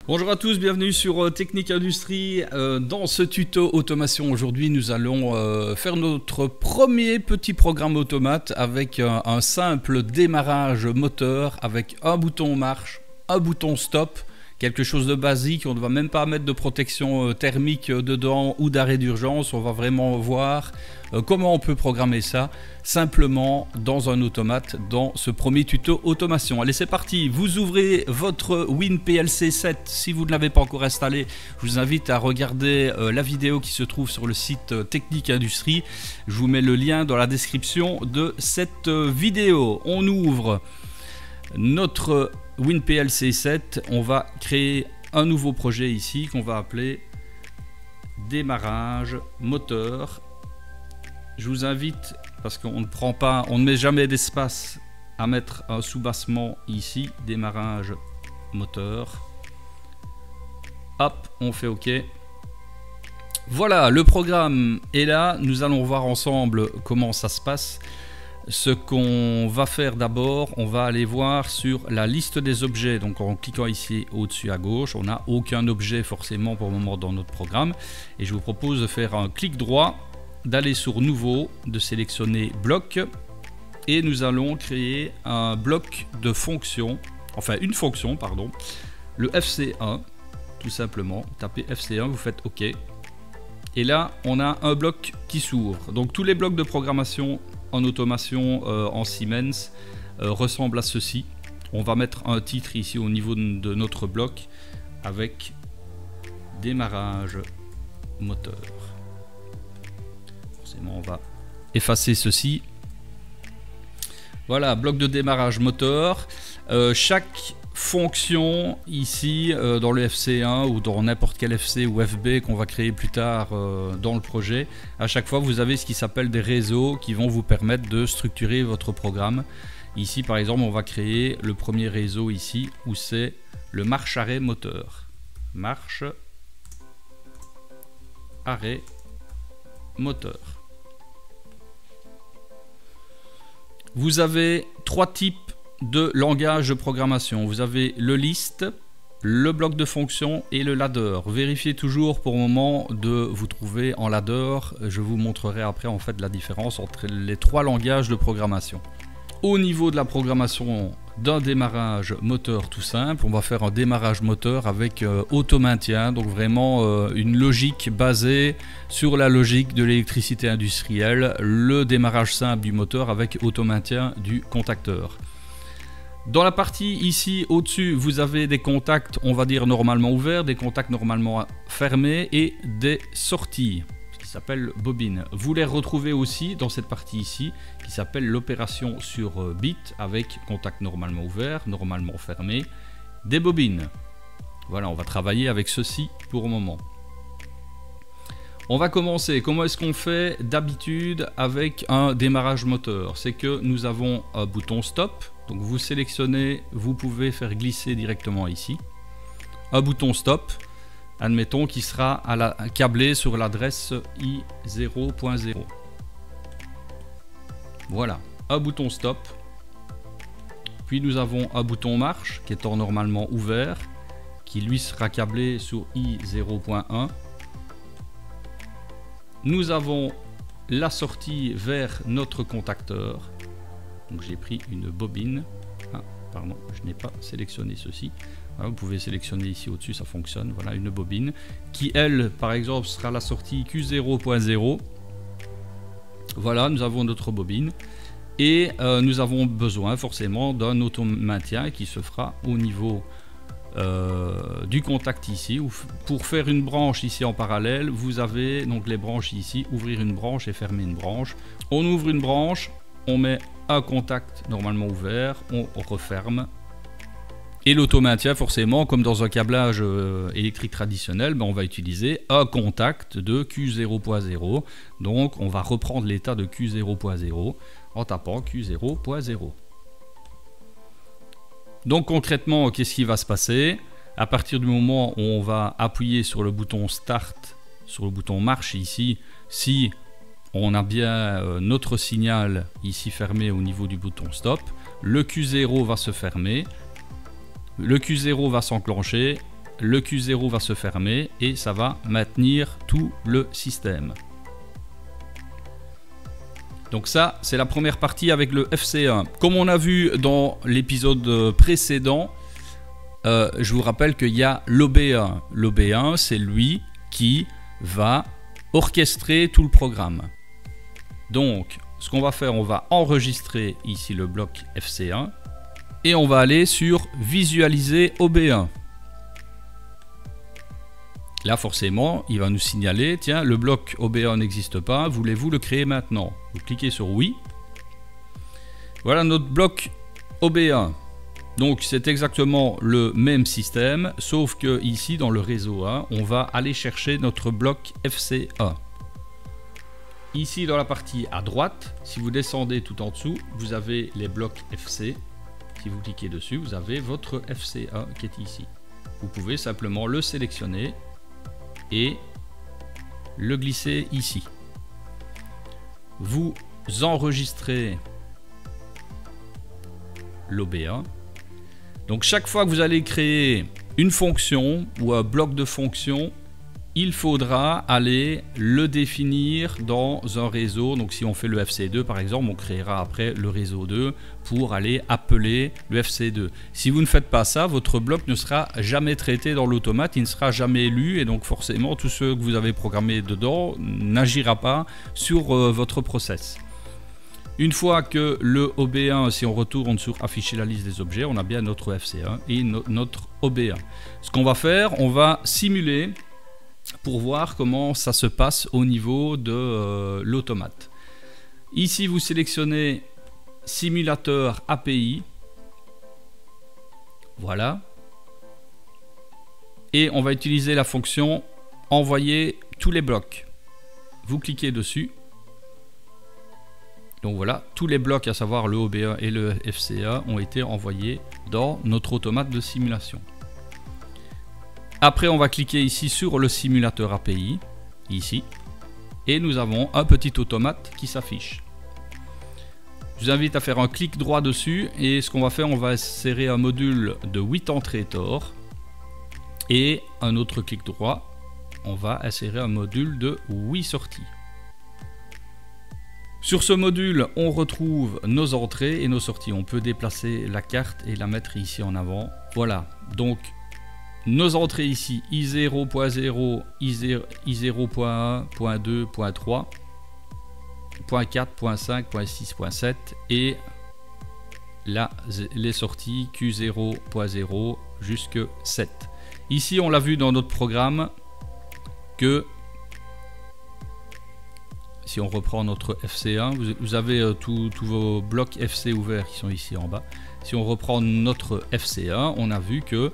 Bonjour à tous, bienvenue sur Technique Industrie. Dans ce tuto automation aujourd'hui, nous allons faire notre premier petit programme automate avec un simple démarrage moteur avec un bouton marche, un bouton stop, quelque chose de basique. On ne va même pas mettre de protection thermique dedans ou d'arrêt d'urgence. On va vraiment voir comment on peut programmer ça simplement dans un automate dans ce premier tuto automation. Allez, c'est parti. Vous ouvrez votre WinPLC 7 si vous ne l'avez pas encore installé. Je vous invite à regarder la vidéo qui se trouve sur le site Technique Industrie. Je vous mets le lien dans la description de cette vidéo. On ouvre notre WinPLC 7. On va créer un nouveau projet ici qu'on va appeler démarrage moteur. Je vous invite, parce qu'on ne met jamais d'espace, à mettre un sous-bassement ici, démarrage moteur. Hop, on fait OK. Voilà, le programme est là. Nous allons voir ensemble comment ça se passe. Ce qu'on va faire d'abord, on va aller voir sur la liste des objets. Donc en cliquant ici au-dessus à gauche, on n'a aucun objet forcément pour le moment dans notre programme. Et je vous propose de faire un clic droit, d'aller sur nouveau, de sélectionner bloc, et nous allons créer un bloc de fonction, enfin une fonction pardon, le FC1 tout simplement. Tapez FC1, vous faites OK, et là on a un bloc qui s'ouvre. Donc tous les blocs de programmation en automation en Siemens ressemblent à ceci. On va mettre un titre ici au niveau de notre bloc avec démarrage moteur. On va effacer ceci. Voilà, bloc de démarrage moteur. Chaque fonction ici dans le FC1 ou dans n'importe quel FC ou FB qu'on va créer plus tard dans le projet, à chaque fois vous avez ce qui s'appelle des réseaux qui vont vous permettre de structurer votre programme. Ici par exemple on va créer le premier réseau ici où c'est le marche-arrêt moteur. Marche arrêt moteur. Vous avez trois types de langage de programmation. Vous avez le list, le bloc de fonction et le ladder. Vérifiez toujours pour le moment de vous trouver en ladder. Je vous montrerai après en fait la différence entre les trois langages de programmation. Au niveau de la programmation d'un démarrage moteur tout simple, on va faire un démarrage moteur avec auto-maintien, donc vraiment une logique basée sur la logique de l'électricité industrielle, le démarrage simple du moteur avec auto-maintien du contacteur. Dans la partie ici au-dessus, vous avez des contacts, on va dire normalement ouverts, des contacts normalement fermés et des sorties, qui s'appelle bobine. Vous les retrouvez aussi dans cette partie ici qui s'appelle l'opération sur bit avec contact normalement ouvert, normalement fermé, des bobines. Voilà, on va travailler avec ceci pour le moment. On va commencer. Comment est-ce qu'on fait d'habitude avec un démarrage moteur? C'est que nous avons un bouton stop. Donc vous sélectionnez, vous pouvez faire glisser directement ici. Un bouton stop. Admettons qu'il sera câblé sur l'adresse I0.0. Voilà, un bouton stop. Puis nous avons un bouton marche qui étant normalement ouvert, qui lui sera câblé sur I0.1. Nous avons la sortie vers notre contacteur. Donc j'ai pris une bobine. Ah, pardon, je n'ai pas sélectionné ceci. Voilà, vous pouvez sélectionner ici au-dessus, ça fonctionne. Voilà une bobine qui, elle, par exemple, sera la sortie Q0.0. Voilà, nous avons notre bobine. Et nous avons besoin forcément d'un auto-maintien qui se fera au niveau du contact ici. Pour faire une branche ici en parallèle, vous avez donc les branches ici, ouvrir une branche et fermer une branche. On ouvre une branche, on met un contact normalement ouvert, on referme. Et l'auto-maintien, forcément, comme dans un câblage électrique traditionnel, ben on va utiliser un contact de Q0.0. Donc on va reprendre l'état de Q0.0 en tapant Q0.0. Donc concrètement, qu'est-ce qui va se passer? À partir du moment où on va appuyer sur le bouton Start, sur le bouton Marche ici, si on a bien notre signal ici fermé au niveau du bouton Stop, le Q0 va se fermer, le Q0 va s'enclencher, le Q0 va se fermer et ça va maintenir tout le système. Donc ça, c'est la première partie avec le FC1. Comme on a vu dans l'épisode précédent, je vous rappelle qu'il y a l'OB1. L'OB1, c'est lui qui va orchestrer tout le programme. Donc, ce qu'on va faire, on va enregistrer ici le bloc FC1 et on va aller sur visualiser OB1. Là, forcément, il va nous signaler, tiens, le bloc OB1 n'existe pas, voulez-vous le créer maintenant? Vous cliquez sur oui. Voilà notre bloc OB1. Donc, c'est exactement le même système, sauf que ici, dans le réseau 1, on va aller chercher notre bloc FC1. Ici, dans la partie à droite, si vous descendez tout en dessous, vous avez les blocs FC. Si vous cliquez dessus, vous avez votre FC1 qui est ici. Vous pouvez simplement le sélectionner et le glisser ici. Vous enregistrez l'OB1. Donc chaque fois que vous allez créer une fonction ou un bloc de fonction, il faudra aller le définir dans un réseau. Donc si on fait le FC2 par exemple, on créera après le réseau 2 pour aller appeler le FC2. Si vous ne faites pas ça, votre bloc ne sera jamais traité dans l'automate, il ne sera jamais lu et donc forcément tout ce que vous avez programmé dedans n'agira pas sur votre process. Une fois que le OB1, si on retourne sur afficher la liste des objets, on a bien notre FC1 et notre OB1. Ce qu'on va faire, on va simuler pour voir comment ça se passe au niveau de l'automate. Ici, vous sélectionnez simulateur API. Voilà. Et on va utiliser la fonction envoyer tous les blocs. Vous cliquez dessus. Donc voilà, tous les blocs, à savoir le OB1 et le FC1, ont été envoyés dans notre automate de simulation. Après, on va cliquer ici sur le simulateur API, ici, et nous avons un petit automate qui s'affiche. Je vous invite à faire un clic droit dessus, et ce qu'on va faire, on va insérer un module de 8 entrées Tor, et un autre clic droit, on va insérer un module de 8 sorties. Sur ce module, on retrouve nos entrées et nos sorties. On peut déplacer la carte et la mettre ici en avant. Voilà, donc nos entrées ici, I0.0, I0.1, .2, .3, .4, .5, .6, .7 et là, les sorties Q0.0 jusque 7. Ici, on l'a vu dans notre programme que si on reprend notre FC1, vous avez tous vos blocs FC ouverts qui sont ici en bas. Si on reprend notre FC1, on a vu que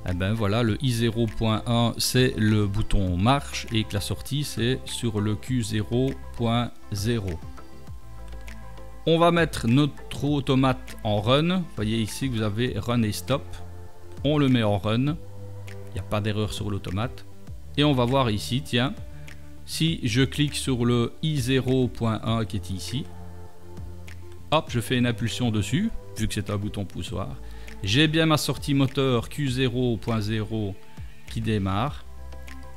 eh ben voilà, le I0.1 c'est le bouton marche et que la sortie c'est sur le Q0.0. On va mettre notre automate en run. Vous voyez ici que vous avez run et stop. On le met en run. Il n'y a pas d'erreur sur l'automate. Et on va voir ici, tiens, si je clique sur le I0.1 qui est ici, hop, je fais une impulsion dessus, vu que c'est un bouton poussoir. J'ai bien ma sortie moteur Q0.0 qui démarre.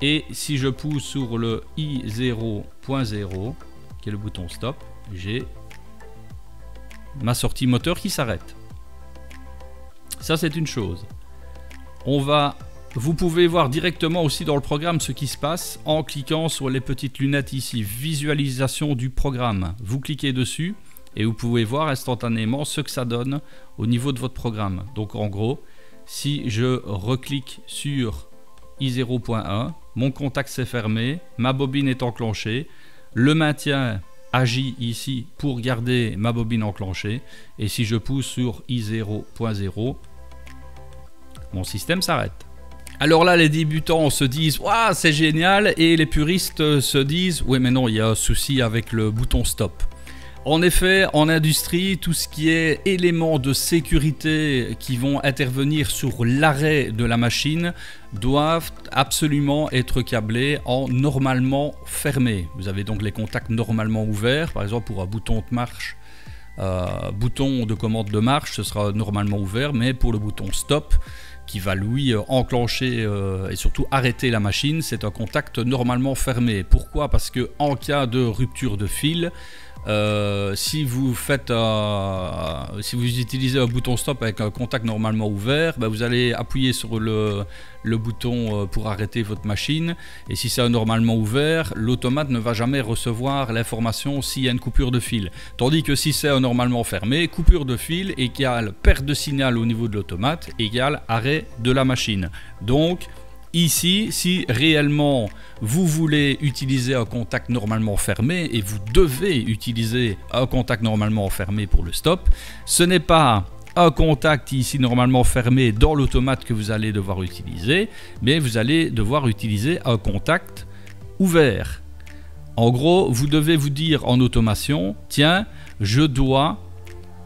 Et si je pousse sur le I0.0, qui est le bouton stop, j'ai ma sortie moteur qui s'arrête. Ça, c'est une chose. Vous pouvez voir directement aussi dans le programme ce qui se passe en cliquant sur les petites lunettes ici, visualisation du programme. Vous cliquez dessus et vous pouvez voir instantanément ce que ça donne au niveau de votre programme. Donc en gros, si je reclique sur I0.1, mon contact s'est fermé, ma bobine est enclenchée, le maintien agit ici pour garder ma bobine enclenchée et si je pousse sur I0.0, mon système s'arrête. Alors là, les débutants se disent « Waouh, c'est génial » et les puristes se disent « Oui, mais non, il y a un souci avec le bouton stop ». En effet, en industrie, tout ce qui est éléments de sécurité qui vont intervenir sur l'arrêt de la machine doivent absolument être câblés en normalement fermé. Vous avez donc les contacts normalement ouverts, par exemple pour un bouton de marche, bouton de commande de marche, ce sera normalement ouvert, mais pour le bouton stop, qui va lui enclencher et surtout arrêter la machine, c'est un contact normalement fermé. Pourquoi? Parce que en cas de rupture de fil, si vous utilisez un bouton stop avec un contact normalement ouvert, ben vous allez appuyer sur le bouton pour arrêter votre machine, et si c'est normalement ouvert, l'automate ne va jamais recevoir l'information s'il y a une coupure de fil. Tandis que si c'est normalement fermé, coupure de fil égale perte de signal au niveau de l'automate égale arrêt de la machine. Donc ici, si réellement vous voulez utiliser un contact normalement fermé, et vous devez utiliser un contact normalement fermé pour le stop, ce n'est pas un contact ici normalement fermé dans l'automate que vous allez devoir utiliser, mais vous allez devoir utiliser un contact ouvert. En gros, vous devez vous dire en automation, tiens,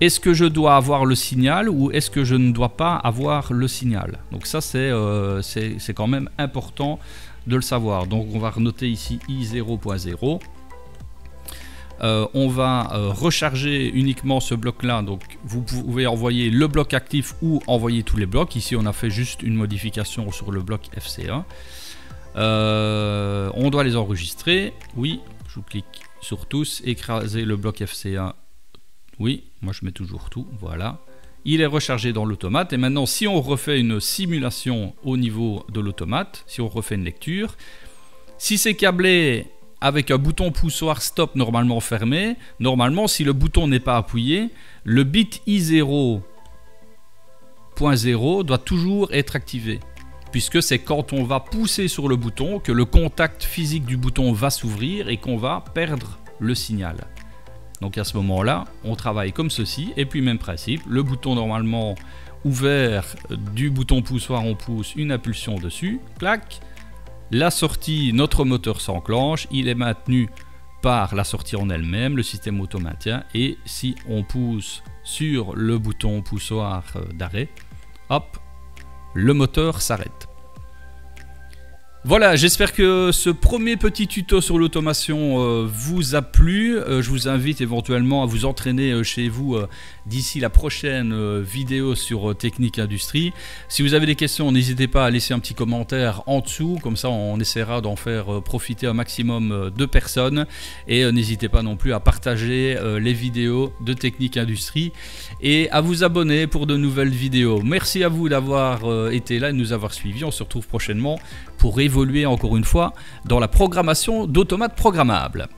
est-ce que je dois avoir le signal ou est-ce que je ne dois pas avoir le signal? Donc ça c'est quand même important de le savoir. Donc on va renoter ici I0.0. On va recharger uniquement ce bloc là, donc vous pouvez envoyer le bloc actif ou envoyer tous les blocs. Ici on a fait juste une modification sur le bloc FC1. On doit les enregistrer, oui, je clique sur tous, écraser le bloc FC1. Oui, moi je mets toujours tout, voilà. Il est rechargé dans l'automate, et maintenant si on refait une simulation au niveau de l'automate, si on refait une lecture, si c'est câblé avec un bouton poussoir stop normalement fermé, normalement si le bouton n'est pas appuyé, le bit I0.0 doit toujours être activé, puisque c'est quand on va pousser sur le bouton que le contact physique du bouton va s'ouvrir et qu'on va perdre le signal. Donc à ce moment-là, on travaille comme ceci, et puis même principe, le bouton normalement ouvert du bouton poussoir, on pousse une impulsion dessus, clac, la sortie, notre moteur s'enclenche, il est maintenu par la sortie en elle-même, le système auto-maintien, et si on pousse sur le bouton poussoir d'arrêt, hop, le moteur s'arrête. Voilà, j'espère que ce premier petit tuto sur l'automation vous a plu. Je vous invite éventuellement à vous entraîner chez vous d'ici la prochaine vidéo sur Technique Industrie. Si vous avez des questions, n'hésitez pas à laisser un petit commentaire en dessous, comme ça on essaiera d'en faire profiter un maximum de personnes. Et n'hésitez pas non plus à partager les vidéos de Technique Industrie et à vous abonner pour de nouvelles vidéos. Merci à vous d'avoir été là et de nous avoir suivis. On se retrouve prochainement pour évoluer encore une fois dans la programmation d'automates programmables.